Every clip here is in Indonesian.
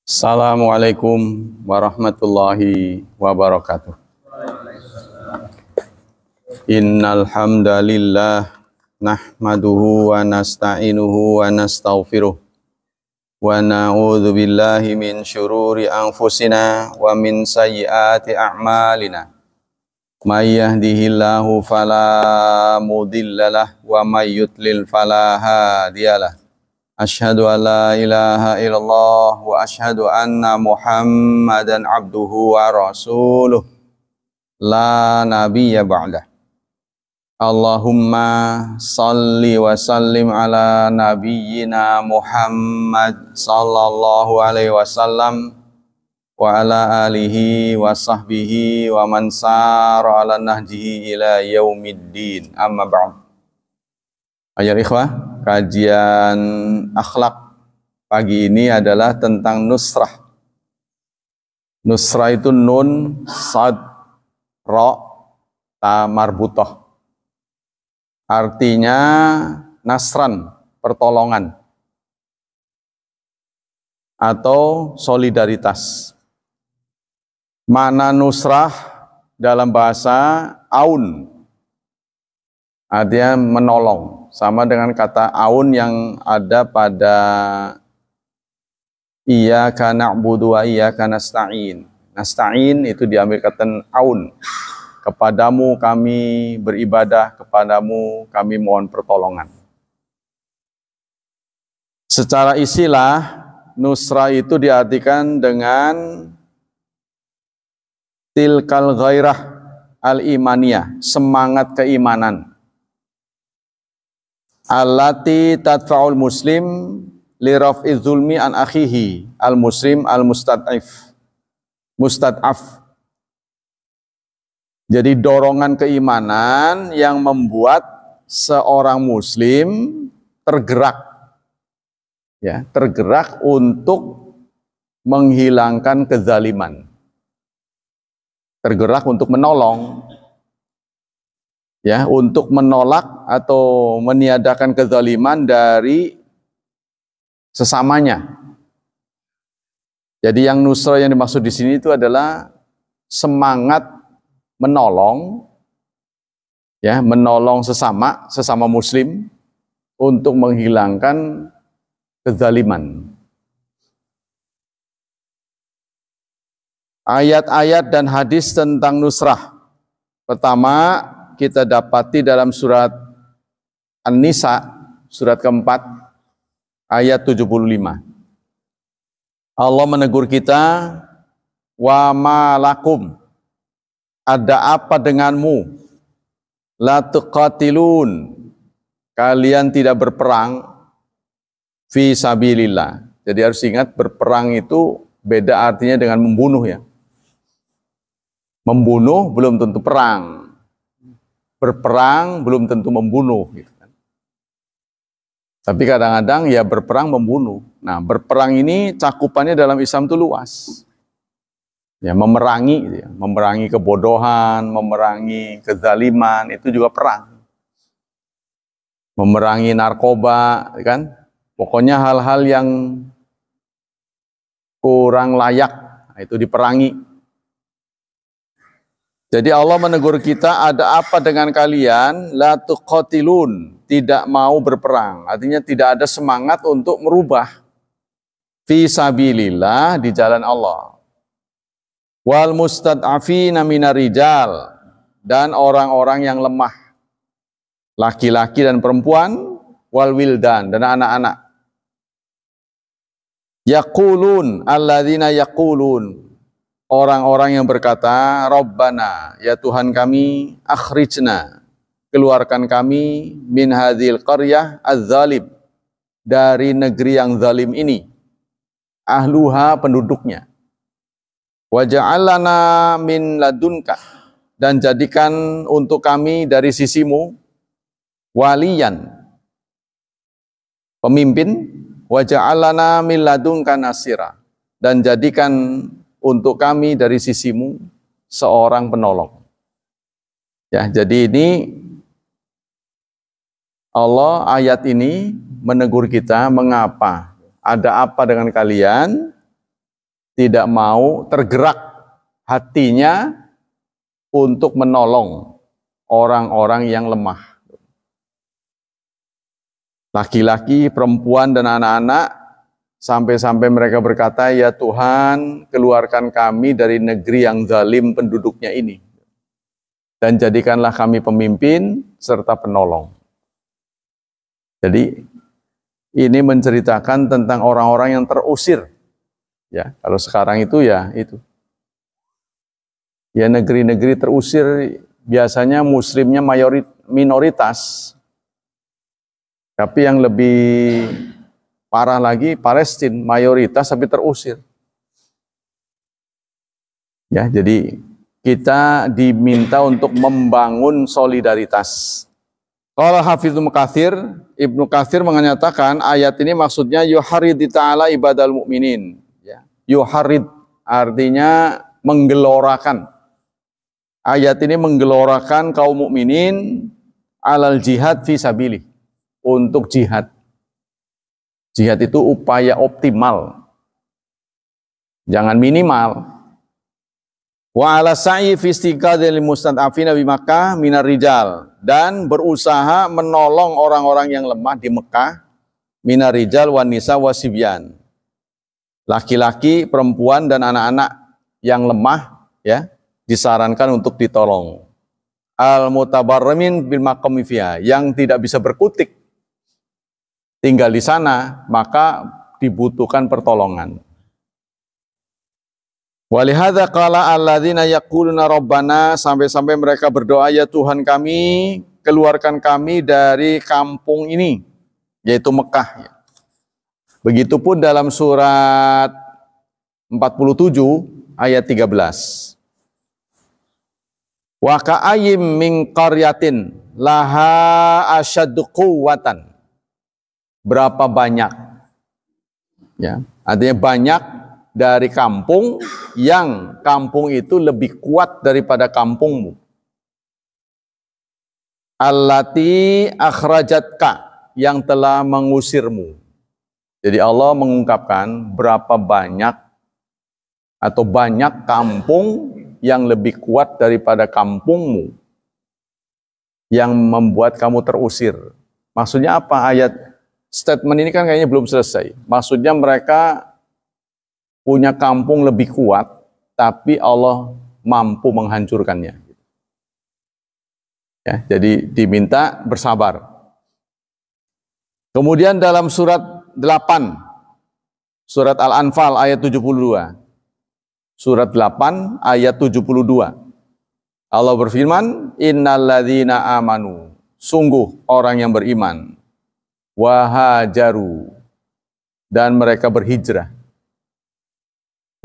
Assalamualaikum warahmatullahi wabarakatuh. Innal hamdalillah nahmaduhu wa nasta'inuhu wa nastaghfiruh wa na'udzu billahi min syururi anfusina wa min sayyiati a'malina. May yahdihillahu fala mudhillalah wa may yudlil fala hadiyalah. Asyhadu an la ilaha illallah wa asyhadu anna Muhammadan abduhu wa rasuluh la nabiyya ba'dah. Allahumma salli wa sallim ala nabiyyina Muhammad sallallahu alaihi wasallam wa ala alihi wa sahbihi wa man sara ala nahjihi ila yaumiddin. Amma ba'd. Ayyuhal ikhwah, kajian akhlak pagi ini adalah tentang nusrah. Nusrah itu nun, sad, ro, ta marbutoh. Artinya nasran, pertolongan. Atau solidaritas. Makna nusrah dalam bahasa aun. Artinya menolong, sama dengan kata aun yang ada pada iyyaka na'budu wa iyyaka nasta'in. Nasta'in itu diambil kata aun. Kepadamu kami beribadah, kepadamu kami mohon pertolongan. Secara istilah, nusra itu diartikan dengan tilkal ghairah al-imaniyah, semangat keimanan. Allati tadfa'ul muslim li raf'iz zulmi an akhihi al-muslim al-mustad'af. Jadi dorongan keimanan yang membuat seorang muslim tergerak, ya, tergerak untuk menghilangkan kezaliman, tergerak untuk menolong, ya, untuk menolak atau meniadakan kezaliman dari sesamanya. Jadi yang nusra yang dimaksud di sini itu adalah semangat menolong, ya, menolong sesama muslim untuk menghilangkan kezaliman. Ayat-ayat dan hadis tentang nusrah. Pertama, kita dapati dalam surat An-Nisa, surat keempat, ayat 75. Allah menegur kita, wa ma lakum, ada apa denganmu, la tuqatilun, kalian tidak berperang, fi sabilillah. Jadi harus ingat, berperang itu beda artinya dengan membunuh, ya. Membunuh belum tentu perang. Berperang belum tentu membunuh, gitu kan. Tapi kadang-kadang ya berperang membunuh. Nah, berperang ini cakupannya dalam Islam itu luas. Ya, memerangi, gitu ya. Memerangi kebodohan, memerangi kezaliman, itu juga perang. Memerangi narkoba, kan? Pokoknya hal-hal yang kurang layak, itu diperangi. Jadi Allah menegur kita, ada apa dengan kalian? La tuqatilun, tidak mau berperang. Artinya tidak ada semangat untuk merubah. Fi sabilillah, di jalan Allah. Wal mustad'afina minar rijal, dan orang-orang yang lemah. Laki-laki dan perempuan, wal wildan, dan anak-anak. Yaqulun, alladzina yaqulun, orang-orang yang berkata, Rabbana, ya Tuhan kami, akhrijna, keluarkan kami, min hadhil qaryah az-zalim, dari negeri yang zalim ini, ahluha, penduduknya, waja'al lana min ladunka, dan jadikan untuk kami dari sisimu, waliyan, pemimpin, waja'al lana min ladunka nasira, dan jadikan untuk kami dari sisimu seorang penolong. Ya, jadi ini Allah ayat ini menegur kita, mengapa? Ada apa dengan kalian tidak mau tergerak hatinya untuk menolong orang-orang yang lemah. Laki-laki, perempuan, dan anak-anak, sampai-sampai mereka berkata, ya Tuhan, keluarkan kami dari negeri yang zalim penduduknya ini. Dan jadikanlah kami pemimpin serta penolong. Jadi, ini menceritakan tentang orang-orang yang terusir. Ya, kalau sekarang itu ya itu. Ya, negeri-negeri terusir biasanya muslimnya minoritas. Tapi yang lebih parah lagi Palestina, mayoritas tapi terusir. Ya, jadi kita diminta untuk membangun solidaritas. Kalau Hafizul Mukatsir, Ibnu Katsir menyatakan ayat ini maksudnya yuharid ta'ala ibadal mu'minin. Ya. Yuharid artinya menggelorakan. Ayat ini menggelorakan kaum mukminin alal jihad fi sabilih. Untuk jihad. Jihad itu upaya optimal. Jangan minimal. Wa ala sa'i fi istiqadil mustad'afina bi Makkah minar rijal, dan berusaha menolong orang-orang yang lemah di Mekah, minar rijal wan nisa wasibyan. Laki-laki, perempuan dan anak-anak yang lemah ya, disarankan untuk ditolong. Al mutabarrimin bil maqami fiha, yang tidak bisa berkutik tinggal di sana, maka dibutuhkan pertolongan. Walihada qala alladzina yaquluna rabbana, sampai-sampai mereka berdoa, ya Tuhan kami, keluarkan kami dari kampung ini, yaitu Mekah. Begitupun dalam surat 47 ayat 13. Wa ka'ayyim min qaryatin laha asyaddu quwwatan. Berapa banyak, ya, artinya banyak dari kampung yang kampung itu lebih kuat daripada kampungmu. Allati akhrajatka, yang telah mengusirmu. Jadi Allah mengungkapkan berapa banyak atau banyak kampung yang lebih kuat daripada kampungmu yang membuat kamu terusir. Maksudnya apa ayat? Statement ini kan kayaknya belum selesai. Maksudnya mereka punya kampung lebih kuat, tapi Allah mampu menghancurkannya. Ya, jadi diminta bersabar. Kemudian dalam surat 8, surat Al-Anfal ayat 72. Surat 8 ayat 72. Allah berfirman, innalladzina amanu, sungguh orang yang beriman, wahajaru, dan mereka berhijrah,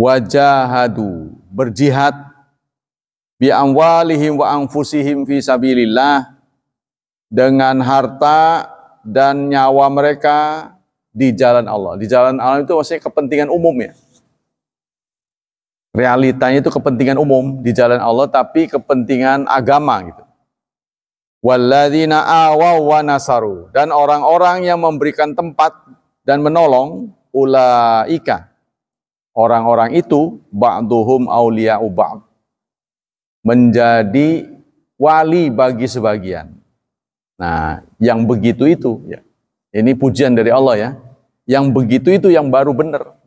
wajahadu, berjihad, bi amwalihim wa anfusihim fi sabilillah, dengan harta dan nyawa mereka di jalan Allah. Di jalan Allah itu maksudnya kepentingan umum ya. Realitanya itu kepentingan umum di jalan Allah, tapi kepentingan agama gitu. Walladzina awaw wa nasaru, dan orang-orang yang memberikan tempat dan menolong, ulaika, orang-orang itu ba'duhum awliya'u ba'd, menjadi wali bagi sebagian. Nah, yang begitu itu ya. Ini pujian dari Allah ya. Yang begitu itu yang baru benar.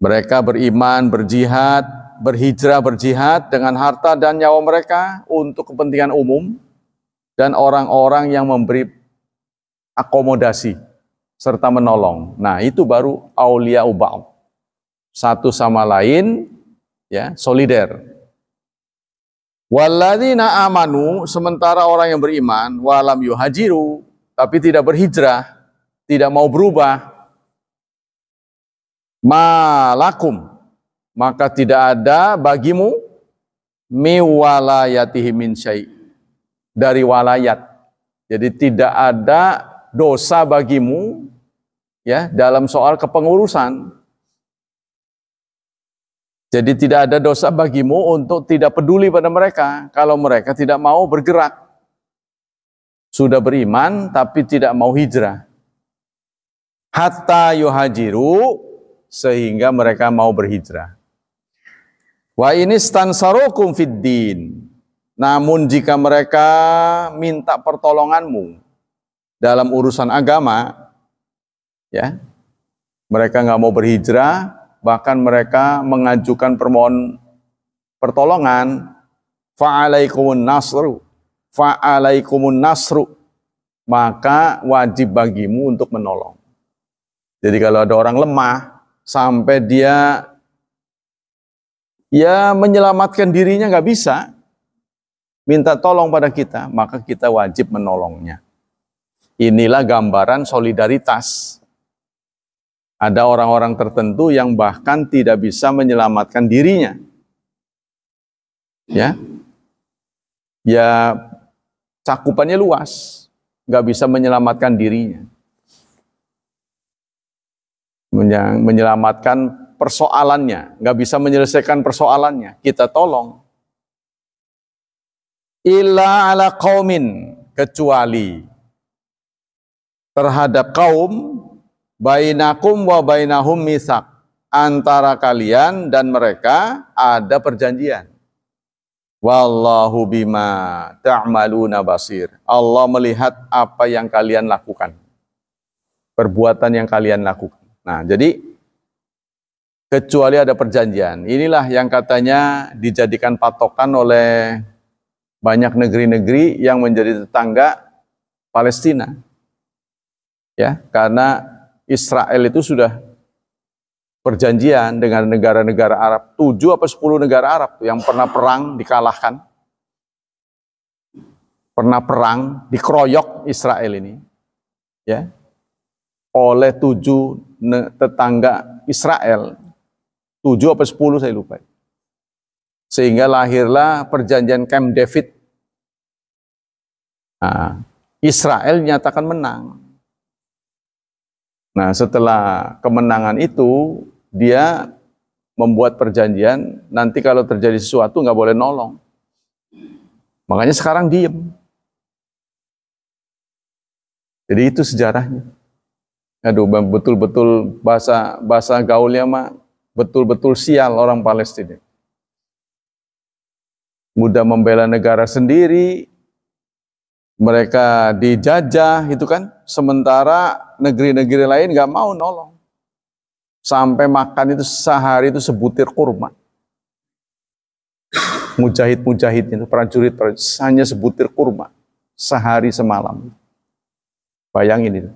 Mereka beriman, berjihad, berhijrah, berjihad dengan harta dan nyawa mereka untuk kepentingan umum, dan orang-orang yang memberi akomodasi serta menolong. Nah, itu baru auliya'u ba'd. Satu sama lain ya, solider. Walladzina amanu, sementara orang yang beriman, walam yuhajiru, tapi tidak berhijrah, tidak mau berubah, malakum, maka tidak ada bagimu mi walayatihi min syai', dari walayat. Jadi tidak ada dosa bagimu ya dalam soal kepengurusan. Jadi tidak ada dosa bagimu untuk tidak peduli pada mereka kalau mereka tidak mau bergerak. sudah beriman tapi tidak mau hijrah. Hatta yuhajiru, sehingga mereka mau berhijrah. Wa inistansarukum fid din. Namun jika mereka minta pertolonganmu dalam urusan agama, ya, mereka nggak mau berhijrah, bahkan mereka mengajukan permohonan pertolongan, fa'alaikumun nasru, maka wajib bagimu untuk menolong. Jadi kalau ada orang lemah sampai dia ya menyelamatkan dirinya nggak bisa, minta tolong pada kita, maka kita wajib menolongnya. Inilah gambaran solidaritas. Ada orang-orang tertentu yang bahkan tidak bisa menyelamatkan dirinya. Ya, cakupannya luas, nggak bisa menyelamatkan dirinya, menyelamatkan persoalannya, nggak bisa menyelesaikan persoalannya, kita tolong. Illa ala qaumin, kecuali terhadap kaum bainakum wa bainahum mitsaq, antara kalian dan mereka ada perjanjian. Wallahu bima ta'maluna basir. Allah melihat apa yang kalian lakukan, perbuatan yang kalian lakukan. Nah, jadi kecuali ada perjanjian. Inilah yang katanya dijadikan patokan oleh banyak negeri-negeri yang menjadi tetangga Palestina. Ya, karena Israel itu sudah perjanjian dengan negara-negara Arab, 7 atau 10 negara Arab yang pernah perang dikalahkan, pernah perang dikeroyok Israel ini, ya, oleh 7 tetangga Israel, 7 atau 10 saya lupa. Sehingga lahirlah perjanjian Camp David. Nah, Israel nyatakan menang. Nah, setelah kemenangan itu, dia membuat perjanjian, nanti kalau terjadi sesuatu nggak boleh nolong. Makanya sekarang diem. Jadi itu sejarahnya. Aduh, betul-betul bahasa gaulnya mah betul-betul sial orang Palestina. Mudah membela negara sendiri, mereka dijajah itu kan, sementara negeri-negeri lain nggak mau nolong. Sampai makan itu sehari itu sebutir kurma. Mujahid-mujahid itu, prajurit hanya sebutir kurma sehari semalam. Bayangin itu.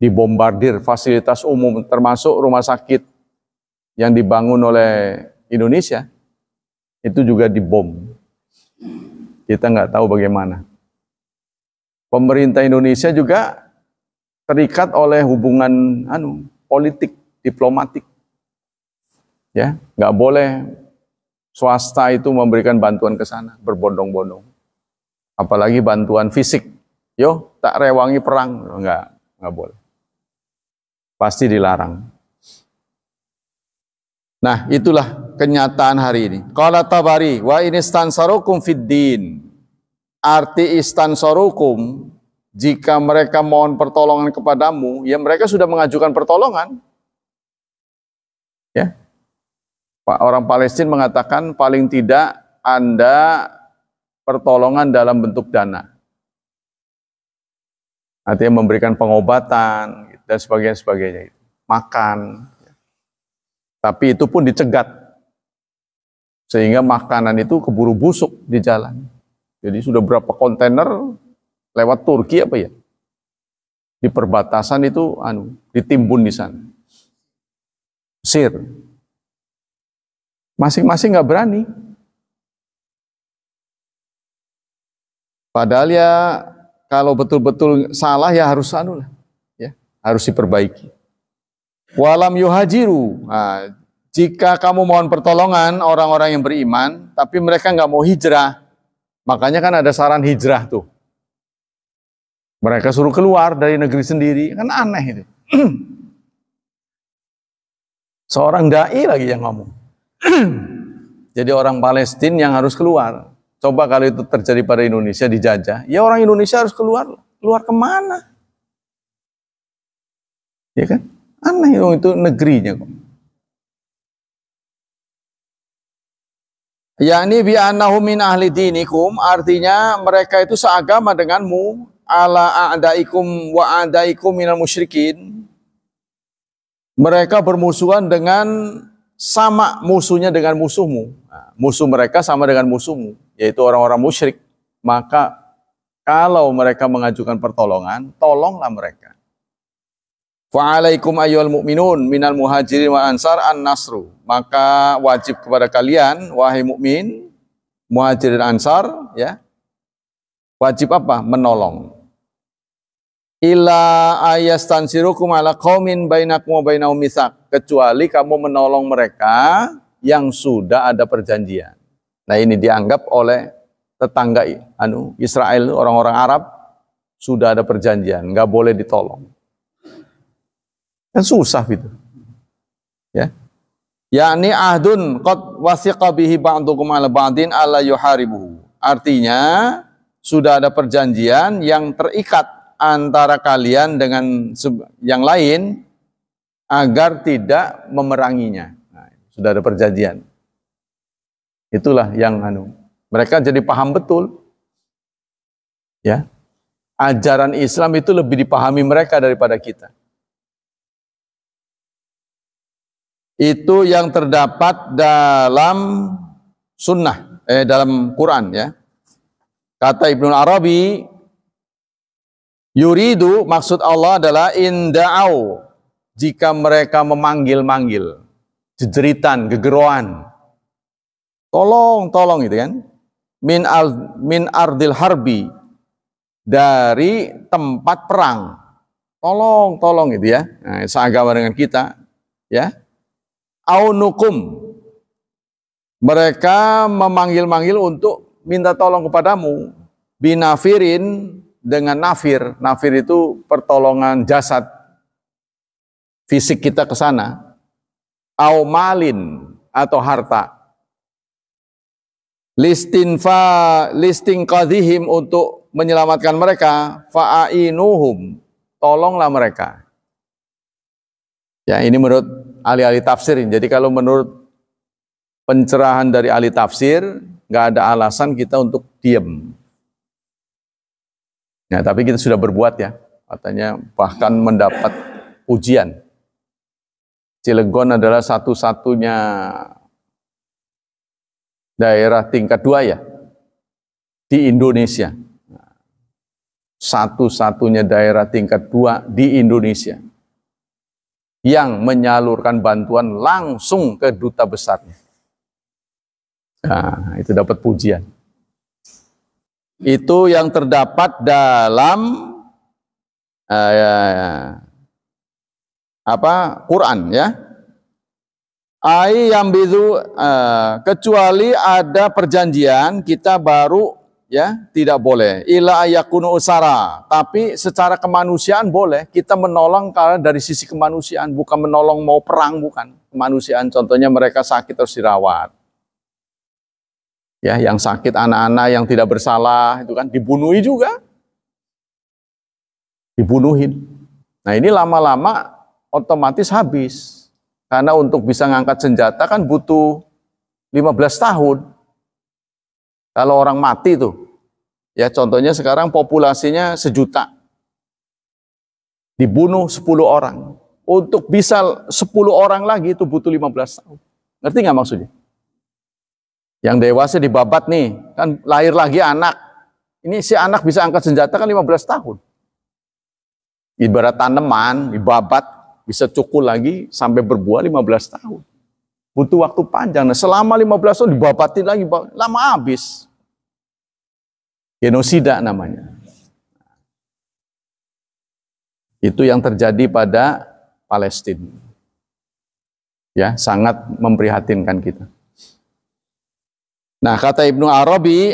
Dibombardir fasilitas umum termasuk rumah sakit yang dibangun oleh Indonesia itu juga dibom. Kita nggak tahu bagaimana. Pemerintah Indonesia juga terikat oleh hubungan politik, diplomatik. Ya, nggak boleh swasta itu memberikan bantuan ke sana, berbondong-bondong. Apalagi bantuan fisik. Yo, tak rewangi perang, nggak boleh. Pasti dilarang. Nah, itulah kenyataan hari ini. Qala Tabari, wa inistansarukum fid din. Arti istansarukum, jika mereka mohon pertolongan kepadamu, ya mereka sudah mengajukan pertolongan. Ya. Orang Palestina mengatakan paling tidak Anda pertolongan dalam bentuk dana. Artinya memberikan pengobatan dan sebagainya. Makan. Tapi itu pun dicegat. Sehingga makanan itu keburu busuk di jalan. Jadi sudah berapa kontainer lewat Turki apa ya? Di perbatasan itu ditimbun di sana. Mesir. Masing-masing nggak berani. Padahal ya kalau betul-betul salah ya harus harus diperbaiki. Walam yuhajiru. Nah, jika kamu mohon pertolongan orang-orang yang beriman, tapi mereka nggak mau hijrah, makanya kan ada saran hijrah tuh. Mereka suruh keluar dari negeri sendiri, kan aneh itu. Seorang dai lagi yang ngomong. Jadi orang Palestina yang harus keluar. Coba kalau itu terjadi pada Indonesia dijajah, ya orang Indonesia harus keluar kemana? Ya kan? Aneh itu negerinya kok. Yakni bi annahu min ahli dinikum, artinya mereka itu seagama denganmu, ala a'daikum wa a'daikum minal musyrikin. Mereka bermusuhan dengan sama musuhnya dengan musuhmu. Nah, musuh mereka sama dengan musuhmu, yaitu orang-orang musyrik. Maka kalau mereka mengajukan pertolongan, tolonglah mereka. Fa'alaikum ayyuhal mu'minun minal muhajirin wal ansar an-nasru. Maka wajib kepada kalian, wahai mukmin, muhajirin ansar, ya. Wajib apa? Menolong. Illa ayastansirukum ala qaumin bainakum wa bainahum mitsaq, kecuali kamu menolong mereka yang sudah ada perjanjian. Nah, ini dianggap oleh tetangga Israel, orang-orang Arab, sudah ada perjanjian, nggak boleh ditolong. Kan susah gitu. Ya. Yakni ahdun qad wasiqa bihi ba'dukum ala ba'din alla yuharibuhu. Artinya sudah ada perjanjian yang terikat antara kalian dengan yang lain agar tidak memeranginya. Nah, sudah ada perjanjian. Itulah yang mereka jadi paham betul. Ya. Ajaran Islam itu lebih dipahami mereka daripada kita. Itu yang terdapat dalam sunnah, dalam Quran, ya. Kata Ibnu Arabi, yuridu, maksud Allah adalah inda'au, jika mereka memanggil-manggil, jejeritan, gegeroan, tolong gitu kan, min ardil harbi, dari tempat perang, tolong gitu ya. Nah, seagama dengan kita, ya. Aunukum, mereka memanggil-manggil untuk minta tolong kepadamu, binafirin, dengan nafir. Nafir itu pertolongan jasad, fisik kita ke sana. Au malin, atau harta. Listing qadhihim, untuk menyelamatkan mereka. Fa'ainuhum, tolonglah mereka. Ya, ini menurut ahli-ahli tafsir. Jadi kalau menurut pencerahan dari ahli tafsir, nggak ada alasan kita untuk diam. Ya, tapi kita sudah berbuat, ya. Katanya bahkan mendapat ujian. Cilegon adalah satu-satunya daerah tingkat 2, ya, di Indonesia. Satu-satunya daerah tingkat 2 di Indonesia yang menyalurkan bantuan langsung ke duta besarnya. Nah, itu dapat pujian. Itu yang terdapat dalam Quran, ya. Yang bidu, kecuali ada perjanjian, kita baru, ya, tidak boleh. Ila ayakunu usara, tapi secara kemanusiaan boleh. Kita menolong karena dari sisi kemanusiaan, bukan menolong mau perang, bukan. Kemanusiaan, contohnya mereka sakit harus dirawat. Ya, yang sakit, anak-anak yang tidak bersalah, itu kan dibunuhi juga. Dibunuhin. Nah, ini lama-lama otomatis habis. Karena untuk bisa ngangkat senjata kan butuh 15 tahun. Kalau orang mati tuh, ya contohnya sekarang populasinya 1 juta. Dibunuh 10 orang. Untuk bisa 10 orang lagi itu butuh 15 tahun. Ngerti nggak maksudnya? Yang dewasa dibabat nih, kan lahir lagi anak. Ini si anak bisa angkat senjata kan 15 tahun. Ibarat tanaman, dibabat, bisa cukul lagi sampai berbuah 15 tahun. Butuh waktu panjang. Nah, selama 15 tahun dibabatin lagi, lama habis. Genosida namanya. Itu yang terjadi pada Palestina. Ya, sangat memprihatinkan kita. Nah, kata Ibnu Arabi,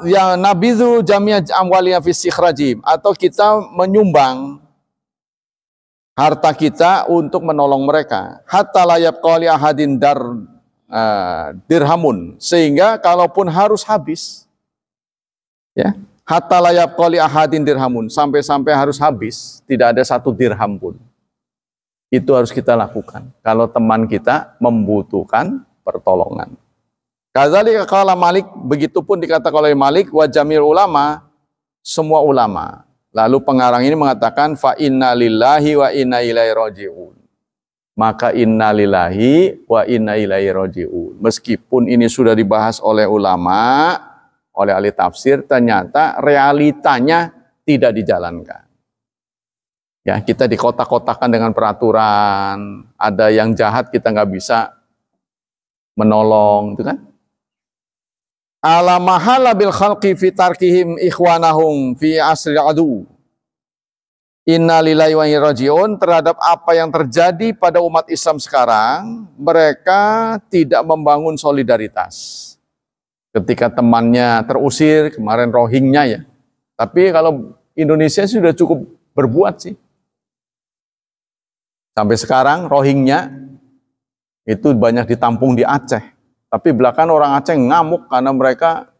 yang nabidhu jami'a amwaliya fi sikhrajim, atau kita menyumbang harta kita untuk menolong mereka. Hatta la yabqa li ahadin dirhamun, sehingga kalaupun harus habis, ya, hatta layab qali ahadin dirhamun, sampai-sampai harus habis, tidak ada satu dirham pun. Itu harus kita lakukan kalau teman kita membutuhkan pertolongan. Kadzalika qala Malik, begitupun dikatakan oleh Malik, wa jamil ulama, semua ulama. Lalu pengarang ini mengatakan fa inna lillahi wa inna ilaihi raji'un. Maka inna lillahi wa inna ilaihi raji'un. Meskipun ini sudah dibahas oleh ulama, oleh ahli tafsir, ternyata realitanya tidak dijalankan. Ya, kita dikotak-kotakan dengan peraturan, ada yang jahat kita nggak bisa menolong, itu kan? Ala mahala bil khalqi fi tarkihim ikhwanahum fi asri adu. Inna lillahi wa inna rajiun, terhadap apa yang terjadi pada umat Islam sekarang, mereka tidak membangun solidaritas. Ketika temannya terusir, kemarin Rohingya ya. Tapi kalau Indonesia sudah cukup berbuat sih. Sampai sekarang Rohingya itu banyak ditampung di Aceh. Tapi belakangan orang Aceh ngamuk karena mereka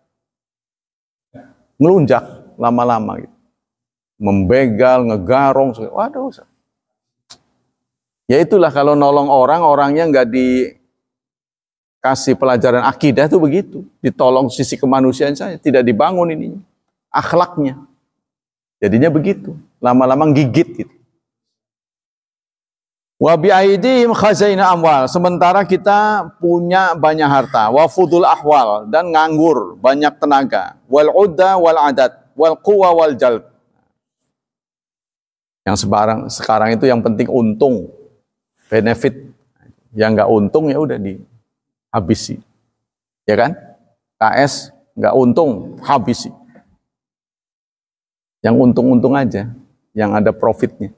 ngelunjak lama-lama gitu. Membegal, ngegarong, waduh. Ya itulah kalau nolong orang, orangnya nggak dikasih pelajaran akidah tuh begitu. Ditolong sisi kemanusiaan saya, tidak dibangun ini akhlaknya. Jadinya begitu, lama-lama gigit gitu. Wa bi aidihim khazaina amwal, sementara kita punya banyak harta, wa fudul ahwal, dan nganggur, banyak tenaga, wal udda wal adat, wal quwa wal jalb. Yang sekarang itu yang penting untung, benefit. Yang nggak untung ya udah dihabisi. Ya kan? KS nggak untung, habisi. Yang untung-untung aja, yang ada profitnya.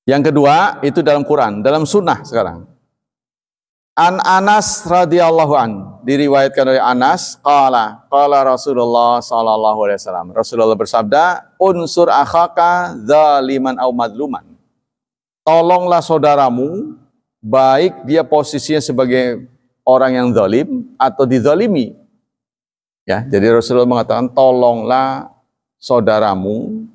Yang kedua, itu dalam Quran, dalam sunnah sekarang. An Anas radhiyallahu an, diriwayatkan oleh Anas, qala Rasulullah sallallahu alaihi wasallam. Rasulullah bersabda, unsur akhaka zaliman au madluman. Tolonglah saudaramu, baik dia posisinya sebagai orang yang zalim atau dizalimi. Ya, jadi Rasulullah mengatakan tolonglah saudaramu,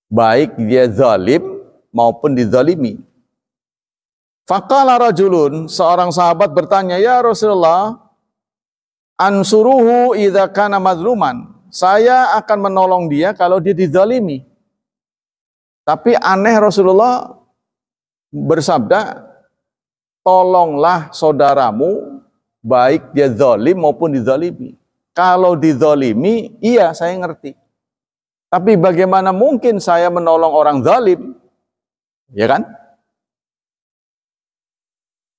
baik dia zalim maupun dizalimi. Faqala rajulun, seorang sahabat bertanya, ya Rasulullah, ansuruhu idza kana mazluman. Saya akan menolong dia kalau dia dizalimi. Tapi aneh Rasulullah bersabda, tolonglah saudaramu, baik dia zalim maupun dizalimi. Kalau dizalimi, iya saya ngerti. Tapi bagaimana mungkin saya menolong orang zalim? Ya kan?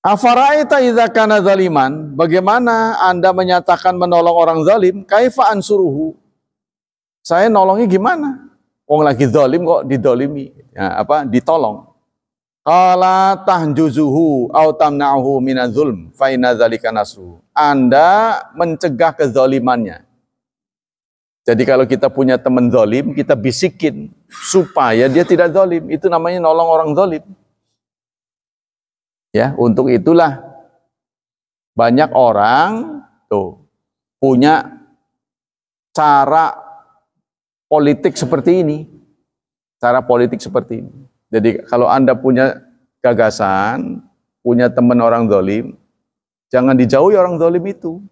Afaraita idza kana zaliman, bagaimana Anda menyatakan menolong orang zalim? Kaifa ansuruhu? Saya nolongnya gimana? Wong lagi zalim kok didolimi, ya, ditolong. Qala tahjuzuhu au tamna'uhu minaz zulm fa inna dzalika nasru. Anda mencegah kezalimannya. Jadi kalau kita punya teman zalim, kita bisikin supaya dia tidak zalim. Itu namanya nolong orang zalim. Ya, untuk itulah banyak orang tuh punya cara politik seperti ini. Cara politik seperti ini. Jadi kalau Anda punya gagasan, punya teman orang zalim, jangan dijauhi orang zalim itu.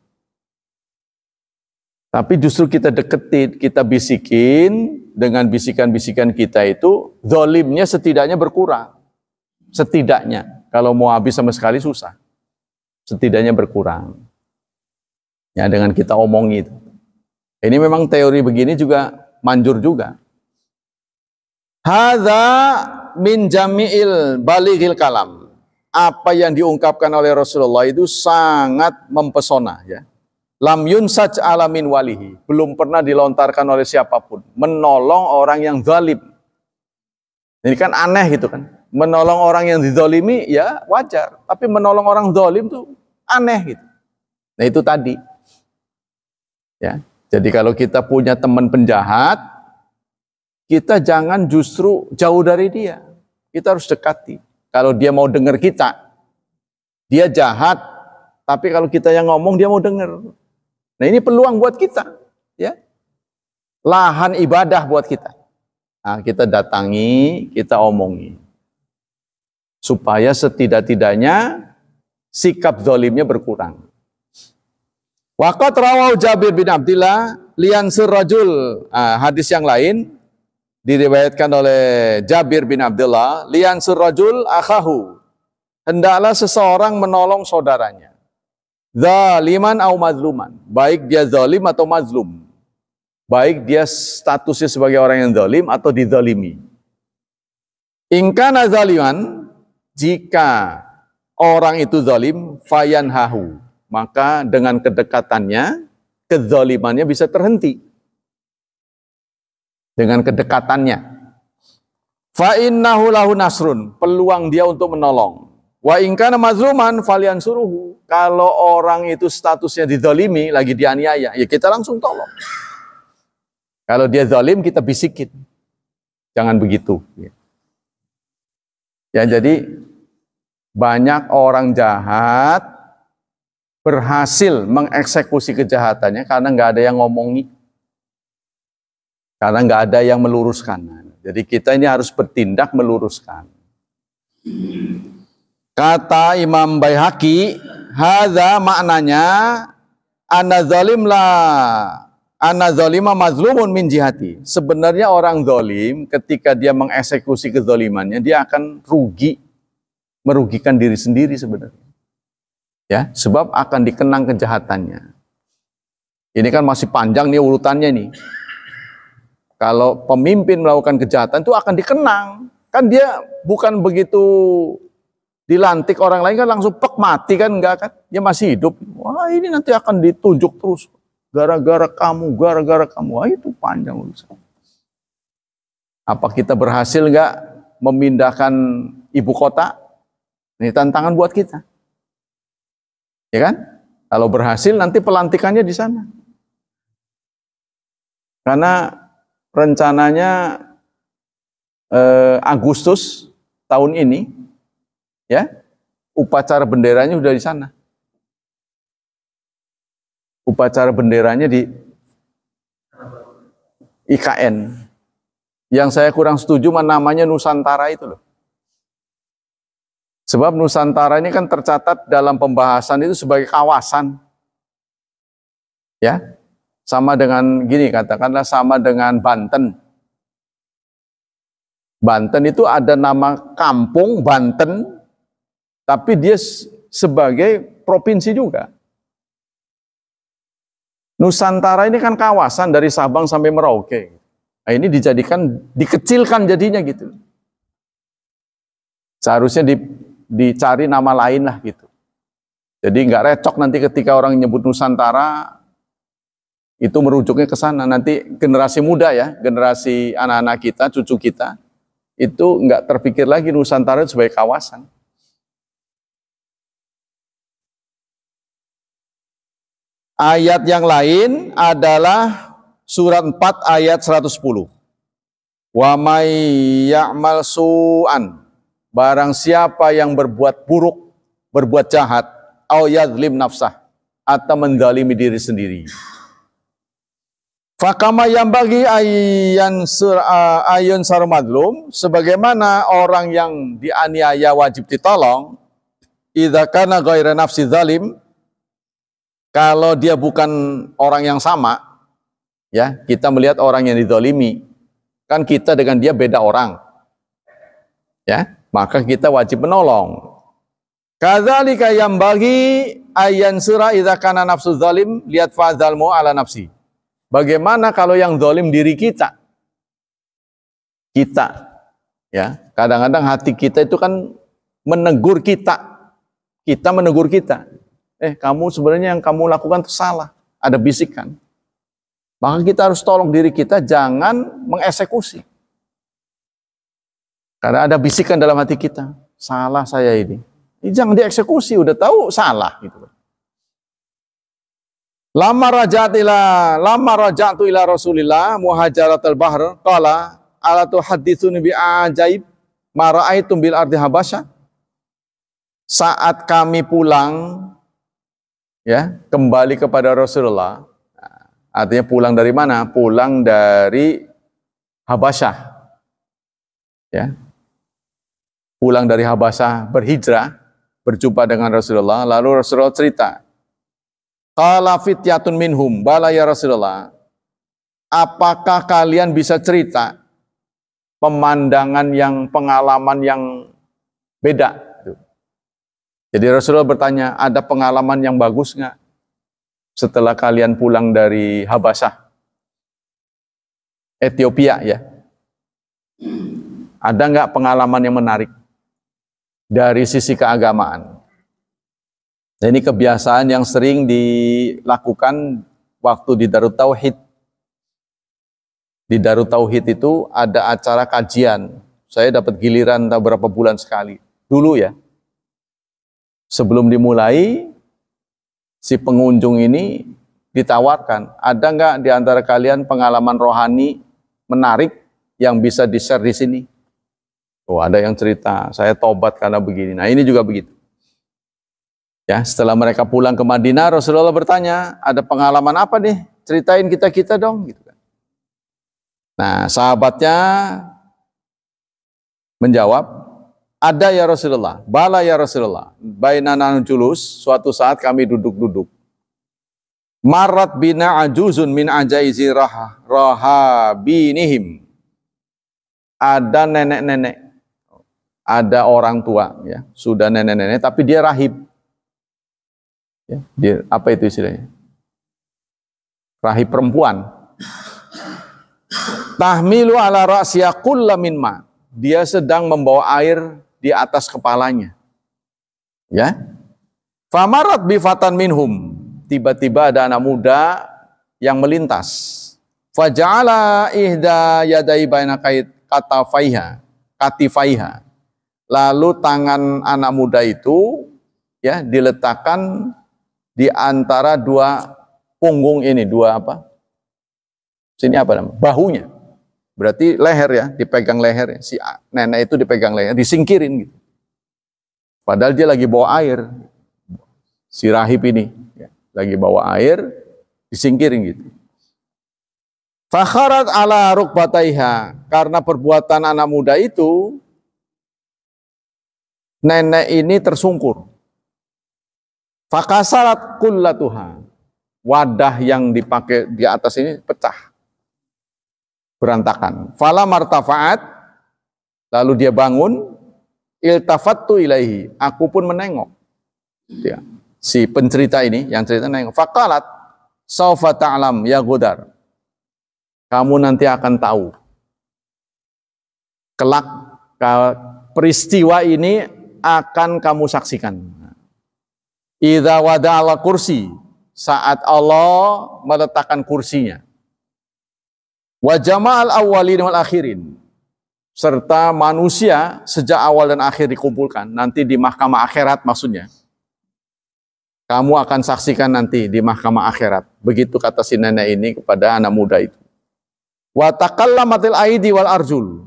Tapi justru kita deketin, kita bisikin, dengan bisikan-bisikan kita itu, zalimnya setidaknya berkurang. Setidaknya. Kalau mau habis sama sekali susah. Setidaknya berkurang. Ya, dengan kita omongi itu. Ini memang teori begini juga manjur juga. Hadza min jami'il balighil kalam. Apa yang diungkapkan oleh Rasulullah itu sangat mempesona ya. Lam yunsaj alamin walihi. Belum pernah dilontarkan oleh siapapun. Menolong orang yang zalim. Ini kan aneh gitu kan. Menolong orang yang dizalimi ya wajar, tapi menolong orang zalim tuh aneh gitu. Nah itu tadi. Ya. Jadi kalau kita punya teman penjahat, kita jangan justru jauh dari dia. Kita harus dekati. Kalau dia mau dengar kita, Dia jahat, tapi kalau kita yang ngomong dia mau dengar. Nah ini peluang buat kita, ya. Lahan ibadah buat kita. Nah, kita datangi, kita omongi. Supaya setidak-tidaknya sikap zalimnya berkurang. Waqat rawau Jabir bin Abdillah liansur rajul. Hadis yang lain diriwayatkan oleh Jabir bin Abdullah, liansur rajul akhahu. Hendaklah seseorang menolong saudaranya. Zaliman au mazluman. Baik dia zalim atau mazlum. Baik dia statusnya sebagai orang yang zalim atau dizalimi. Ingkana zaliman, jika orang itu zalim, fayanhahu. Maka dengan kedekatannya, kezalimannya bisa terhenti. Dengan kedekatannya. Fa innahu lahu nasrun. Peluang dia untuk menolong. Wa ingkana mazluman falyansuruhu. Kalau orang itu statusnya dizalimi, lagi dianiaya, ya kita langsung tolong. Kalau dia zalim, kita bisikin. Jangan begitu. Ya, jadi banyak orang jahat berhasil mengeksekusi kejahatannya karena nggak ada yang ngomongi. Karena nggak ada yang meluruskan. Jadi kita ini harus bertindak meluruskan. Kata Imam Baihaqi, hadza maknanya anna zalima mazlumun min jihati. Sebenarnya orang zalim ketika dia mengeksekusi kezalimannya, dia akan rugi, merugikan diri sendiri sebenarnya. Ya, sebab akan dikenang kejahatannya. Ini kan masih panjang nih urutannya nih. Kalau pemimpin melakukan kejahatan itu akan dikenang. Kan dia bukan begitu dilantik orang lain kan langsung pek mati kan, enggak kan? Dia masih hidup. Wah, ini nanti akan ditunjuk terus. Gara-gara kamu. Wah, itu panjang urusan. Apa kita berhasil enggak memindahkan ibu kota? Ini tantangan buat kita. Ya kan? Kalau berhasil nanti pelantikannya di sana. Karena rencananya Agustus tahun ini, ya, upacara benderanya sudah di sana. Upacara benderanya di IKN. Yang saya kurang setuju namanya Nusantara itu loh. Sebab Nusantara ini kan tercatat dalam pembahasan itu sebagai kawasan. Ya, sama dengan gini, katakanlah sama dengan Banten. Banten itu ada nama kampung Banten, tapi dia sebagai provinsi juga. Nusantara ini kan kawasan dari Sabang sampai Merauke. Nah, ini dikecilkan jadinya gitu. Seharusnya dicari nama lain lah gitu. Jadi nggak recok nanti ketika orang nyebut Nusantara, itu merujuknya ke sana. Nanti generasi muda ya, generasi anak-anak kita, cucu kita, itu nggak terpikir lagi Nusantara sebagai kawasan. Ayat yang lain adalah surat 4 ayat 110. Wa may ya'mal su'an, barang siapa yang berbuat buruk, berbuat jahat, au yadlim nafsah, atau menzalimi diri sendiri. Fakama yang bagi ayun sar madlum, sebagaimana orang yang dianiaya wajib ditolong, idza kana ghaira nafsi zalim, kalau dia bukan orang yang sama, ya, kita melihat orang yang dizalimi, kan kita dengan dia beda orang, ya, maka kita wajib menolong. Kadzalika yang bagi ayyan sura idza kana nafsu zalim lihat fadzalmu ala nafsi. Bagaimana kalau yang zalim diri kita? Kita, ya, kadang-kadang hati kita itu kan menegur kita. Kita menegur kita. Kamu sebenarnya yang kamu lakukan itu salah. Ada bisikan. Maka kita harus tolong diri kita, jangan mengeksekusi. Karena ada bisikan dalam hati kita. Salah saya ini. Jangan dieksekusi, udah tahu salah. Gitu. Lama raja'tu ila Rasulillah muhajaratul bahr qala ala tuhaditsuni bi ajaib ma ra'aitum bil ardi habasya. saat kami pulang, ya, kembali kepada Rasulullah, artinya pulang dari mana? Pulang dari Habasyah, ya, pulang dari Habasyah, berhijrah, berjumpa dengan Rasulullah, lalu Rasulullah cerita, qala fityatun minhum, bala ya Rasulullah, apakah kalian bisa cerita pemandangan yang, pengalaman yang beda? Jadi Rasulullah bertanya, ada pengalaman yang bagus nggak setelah kalian pulang dari Habasyah, Ethiopia, ya? Ada nggak pengalaman yang menarik dari sisi keagamaan? Nah, ini kebiasaan yang sering dilakukan waktu di Darut Tauhid. Di Darut Tauhid itu ada acara kajian. Saya dapat giliran beberapa bulan sekali. Dulu ya, sebelum dimulai, si pengunjung ini ditawarkan, ada nggak di antara kalian pengalaman rohani menarik yang bisa di-share di sini? Oh, ada yang cerita, saya tobat karena begini. Nah, ini juga begitu. Ya, setelah mereka pulang ke Madinah, Rasulullah bertanya, ada pengalaman apa nih? Ceritain kita dong, gitu kan. Nah, sahabatnya menjawab, ada ya Rasulullah, bala ya Rasulullah, bainana julus, suatu saat kami duduk-duduk. Marat bina ajuzun min ajaizi rahabinihim. Ada nenek-nenek, ada orang tua, ya, sudah nenek-nenek, tapi dia rahib. Ya, dia, apa itu istilahnya? Rahib perempuan. Tahmilu ala ra'siya kulla min ma. Dia sedang membawa air di atas kepalanya. Ya. Famarat bifatan minhum. Tiba-tiba ada anak muda yang melintas. Faja'ala ihda yadai baina katifaiha. Lalu tangan anak muda itu, ya, diletakkan di antara dua punggung ini, dua apa? Sini apa namanya? Bahunya. Berarti leher, ya, dipegang leher. Si nenek itu dipegang leher, disingkirin gitu. Padahal dia lagi bawa air. Si rahib ini, ya, lagi bawa air, disingkirin gitu. Fakharat ala rukbataiha, karena perbuatan anak muda itu, nenek ini tersungkur. Fakasarat kullatuha, wadah yang dipakai di atas ini pecah, berantakan. Fala martafaat, lalu dia bangun, iltafattu ilaihi, aku pun menengok. Ya. Si pencerita ini, yang cerita nengok. Faqalat, saufa ta'lam ya Ghudar. Kamu nanti akan tahu. Kelak peristiwa ini akan kamu saksikan. Idza wada'ala kursi, saat Allah meletakkan kursinya. Wa jama'al awwalin wal akhirin, serta manusia sejak awal dan akhir dikumpulkan, nanti di mahkamah akhirat maksudnya. Kamu akan saksikan nanti di mahkamah akhirat. Begitu kata si nenek ini kepada anak muda itu. Wa takallamatil aidi wal arjul.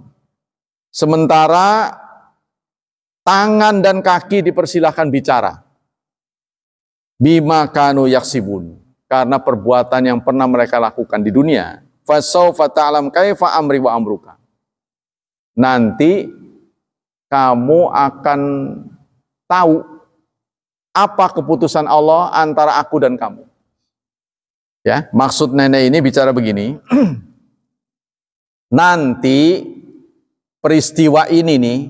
Sementara tangan dan kaki dipersilahkan bicara. Bima kanu yaksibun, karena perbuatan yang pernah mereka lakukan di dunia. Fasaufa ta'lam kaifa amri wa amruka. Nanti kamu akan tahu apa keputusan Allah antara aku dan kamu. Ya, maksud nenek ini bicara begini. Nanti peristiwa ini nih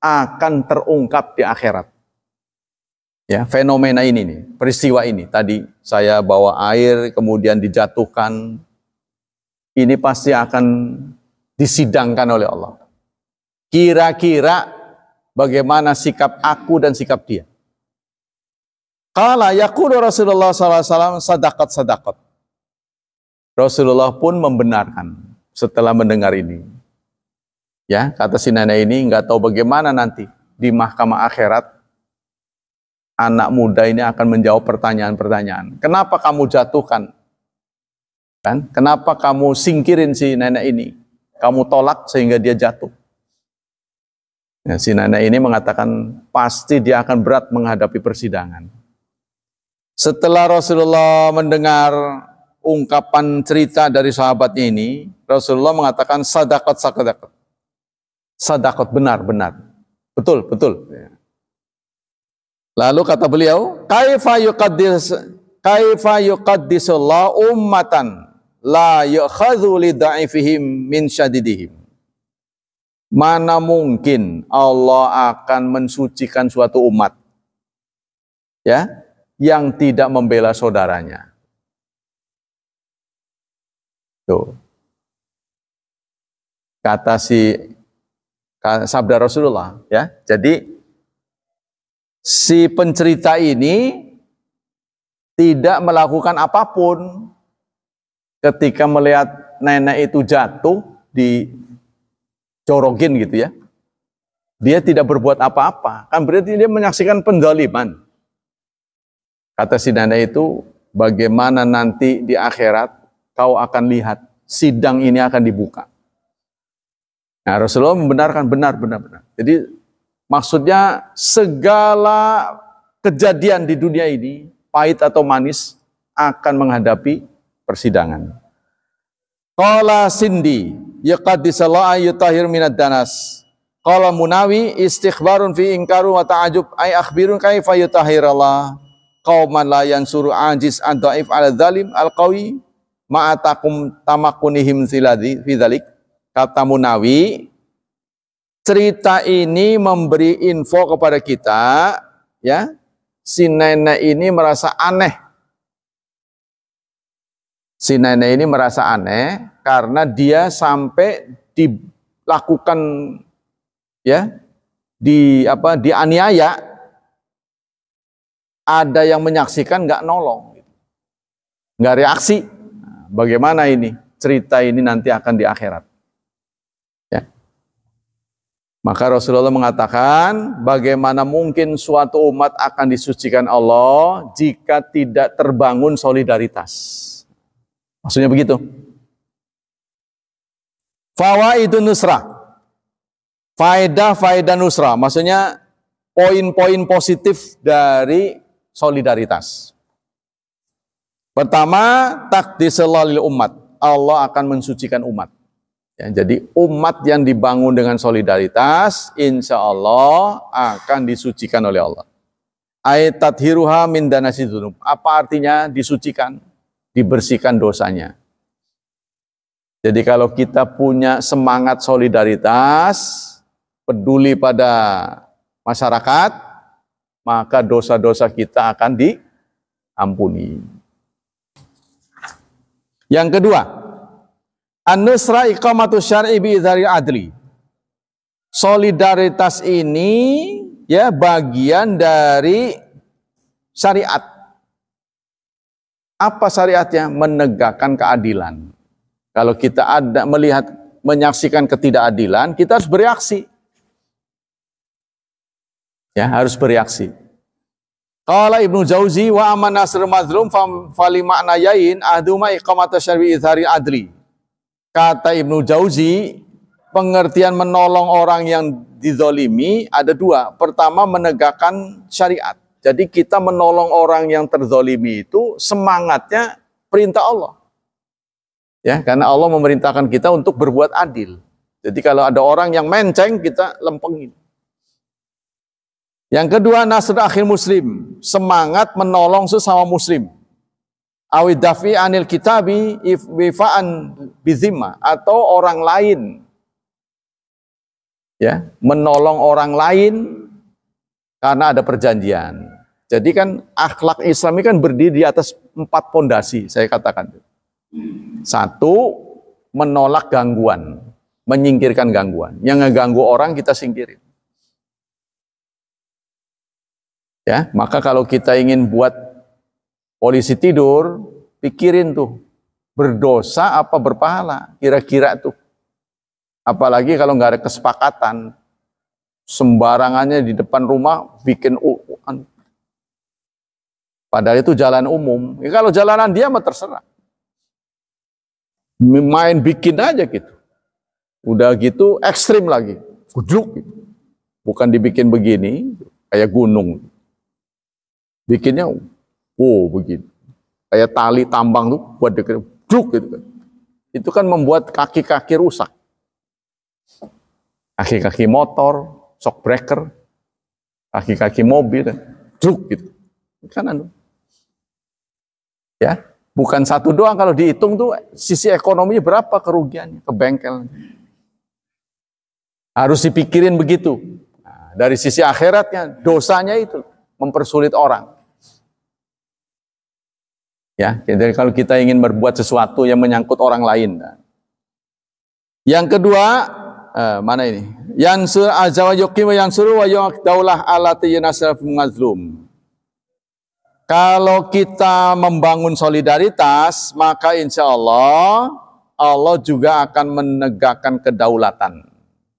akan terungkap di akhirat. Ya, fenomena ini nih, peristiwa ini. Tadi saya bawa air kemudian dijatuhkan. Ini pasti akan disidangkan oleh Allah. Kira-kira bagaimana sikap aku dan sikap dia. Qala yaqulu Rasulullah SAW sadaqat. Rasulullah pun membenarkan setelah mendengar ini. Ya, kata si nenek ini nggak tahu bagaimana nanti di mahkamah akhirat anak muda ini akan menjawab pertanyaan-pertanyaan. Kenapa kamu jatuhkan? Kan? Kenapa kamu singkirin si nenek ini? Kamu tolak sehingga dia jatuh. Ya, si nenek ini mengatakan pasti dia akan berat menghadapi persidangan. Setelah Rasulullah mendengar ungkapan cerita dari sahabatnya ini, Rasulullah mengatakan sadaqat, sadaqat. Sadaqat, benar, benar. Betul, betul. Lalu kata beliau, kaifa yuqaddisullah ummatan la yu'khadhu li da'ifihim min syadidihim. Mana mungkin Allah akan mensucikan suatu umat ya yang tidak membela saudaranya. Tuh. Kata sabda Rasulullah ya. Jadi si pencerita ini tidak melakukan apapun ketika melihat nenek itu jatuh di corogin gitu ya. Dia tidak berbuat apa-apa. Kan berarti dia menyaksikan penzaliman. Kata si nenek itu, bagaimana nanti di akhirat kau akan lihat sidang ini akan dibuka. Nah, Rasulullah membenarkan benar. Jadi maksudnya segala kejadian di dunia ini, pahit atau manis, akan menghadapi persidangan. Qala Sindi, yaqaddisallahu ayyutahhir minad danas. Qala Munawi, istikhbarun fi inkaru wa ta'ajub, ay akhbirun kaifa yutahhirallah qauman la yansuru ajiz ad-dhaif ala zalim al-qawi ma'atakum tamakunihim fi dzalik. Kata Munawi, cerita ini memberi info kepada kita, ya, si nenek ini merasa aneh. Si nenek ini merasa aneh karena dia sampai dilakukan, ya, dianiaya, ada yang menyaksikan nggak nolong, nggak reaksi. Bagaimana ini? Cerita ini nanti akan di akhirat. Ya. Maka Rasulullah mengatakan, bagaimana mungkin suatu umat akan disucikan Allah jika tidak terbangun solidaritas. Maksudnya begitu. Fawaidun nusrah. Faedah nusrah. Maksudnya poin-poin positif dari solidaritas. Pertama, taqdisallahu lil umat. Allah akan mensucikan umat. Ya, jadi umat yang dibangun dengan solidaritas, insya Allah akan disucikan oleh Allah. Ayat tathiruha min danasi dzunub. Apa artinya disucikan? Dibersihkan dosanya. Jadi kalau kita punya semangat solidaritas, peduli pada masyarakat, maka dosa-dosa kita akan diampuni. Yang kedua, an-nusra iqamatu syar'i bi idhari adli. Solidaritas ini ya bagian dari syariat. Apa syariatnya? Menegakkan keadilan. Kalau kita menyaksikan ketidakadilan, kita harus bereaksi. Ya, harus bereaksi. Qala Ibnu Jauzi wa aman nasr mazlum fali makna yain ahduma iqamata syar'i izhari adli. Kata Ibnu Jauzi, pengertian menolong orang yang dizolimi ada dua. Pertama, menegakkan syariat. Jadi kita menolong orang yang terzolimi itu semangatnya perintah Allah. Ya, karena Allah memerintahkan kita untuk berbuat adil. Jadi kalau ada orang yang menceng, kita lempengin. Yang kedua, nasr akhir muslim, semangat menolong sesama muslim. Awid dafi anil kitabi ifwifaan bizimma, atau orang lain. Ya, menolong orang lain karena ada perjanjian. Jadi kan akhlak Islam ini kan berdiri di atas 4 pondasi, saya katakan. 1, menolak gangguan, menyingkirkan gangguan. Yang ngeganggu orang kita singkirin. Ya, maka kalau kita ingin buat polisi tidur, pikirin tuh, berdosa apa berpahala, kira-kira tuh. Apalagi kalau nggak ada kesepakatan, sembarangannya di depan rumah bikin padahal itu jalan umum. Ya, kalau jalanan dia mah terserah. Main bikin aja gitu. Udah gitu ekstrim lagi. Gudruk gitu. bukan dibikin begini, kayak gunung. Bikinnya, begini. Kayak tali tambang tuh, buat deket, gitu kan. Itu kan membuat kaki-kaki rusak. Kaki-kaki motor, shock breaker, kaki-kaki mobil, gitu. Kan ya, bukan satu doang, kalau dihitung tuh sisi ekonominya berapa kerugiannya ke bengkel. Harus dipikirin begitu. Nah, dari sisi akhiratnya, dosanya itu mempersulit orang. Ya, jadi kalau kita ingin berbuat sesuatu yang menyangkut orang lain. Yang kedua, mana ini? Yansur azza wa yuqim wa yansuru wa yu'daulah alati yanasraf mazlum. Kalau kita membangun solidaritas, maka insya Allah, Allah juga akan menegakkan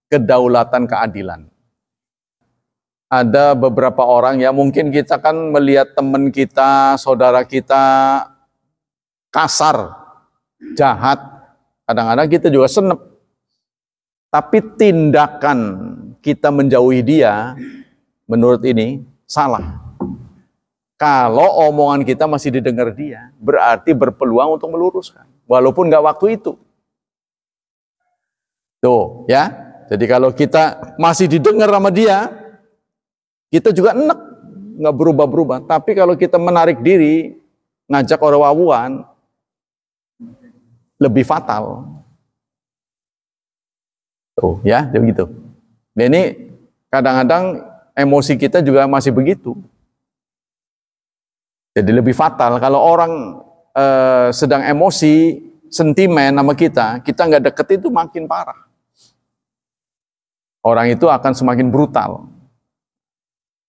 kedaulatan keadilan. Ada beberapa orang ya, mungkin kita kan melihat teman kita, saudara kita kasar, jahat. Kadang-kadang kita juga senep. Tapi tindakan kita menjauhi dia, menurut ini salah. Kalau omongan kita masih didengar dia, berarti berpeluang untuk meluruskan. Walaupun nggak waktu itu. Tuh, ya. Jadi kalau kita masih didengar sama dia, kita juga enek, nggak berubah-berubah. Tapi kalau kita menarik diri, ngajak orang wawuan, lebih fatal. Tuh, ya, jadi begitu. Nah, ini kadang-kadang emosi kita juga masih begitu. Jadi lebih fatal kalau orang sedang emosi, sentimen sama kita nggak deket, itu makin parah. Orang itu akan semakin brutal.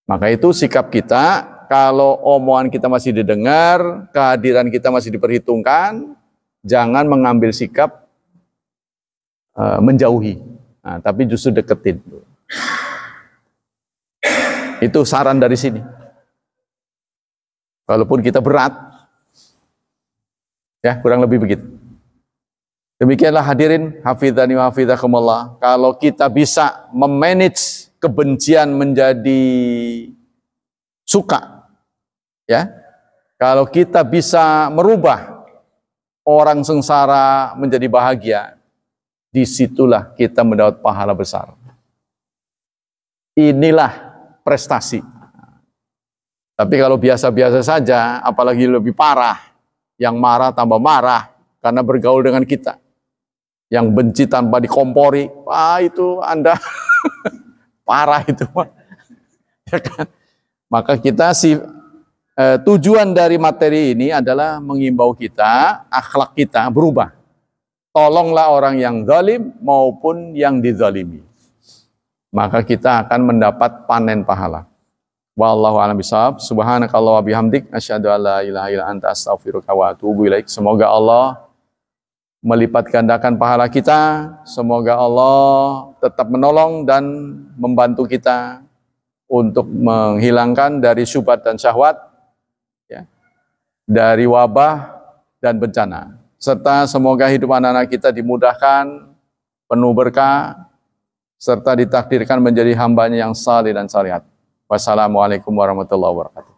Maka itu sikap kita, kalau omongan kita masih didengar, kehadiran kita masih diperhitungkan, jangan mengambil sikap menjauhi. Nah, tapi justru deketin. Itu saran dari sini. Walaupun kita berat, ya kurang lebih begitu. Demikianlah hadirin, hafidhani wa hafidhakumullah. Kalau kita bisa memanage kebencian menjadi suka, ya. Kalau kita bisa merubah orang sengsara menjadi bahagia, disitulah kita mendapat pahala besar. Inilah prestasi. Tapi kalau biasa-biasa saja, apalagi lebih parah, yang marah tambah marah karena bergaul dengan kita, yang benci tanpa dikompori, itu Anda parah itu, ya kan? Maka kita tujuan dari materi ini adalah mengimbau kita, akhlak kita berubah. Tolonglah orang yang zalim maupun yang dizalimi. Maka kita akan mendapat panen pahala. Wallahu a'lam bishawab. Subhanakallah wa bihamdik asyhadu an la ilaha illa anta astaghfiruka wa atubu ilaik. Semoga Allah melipat gandakan pahala kita. Semoga Allah tetap menolong dan membantu kita untuk menghilangkan dari syubhat dan syahwat, ya, dari wabah dan bencana. Serta semoga hidup anak-anak kita dimudahkan, penuh berkah, serta ditakdirkan menjadi hambanya yang saleh dan salihat. Wassalamualaikum warahmatullahi wabarakatuh.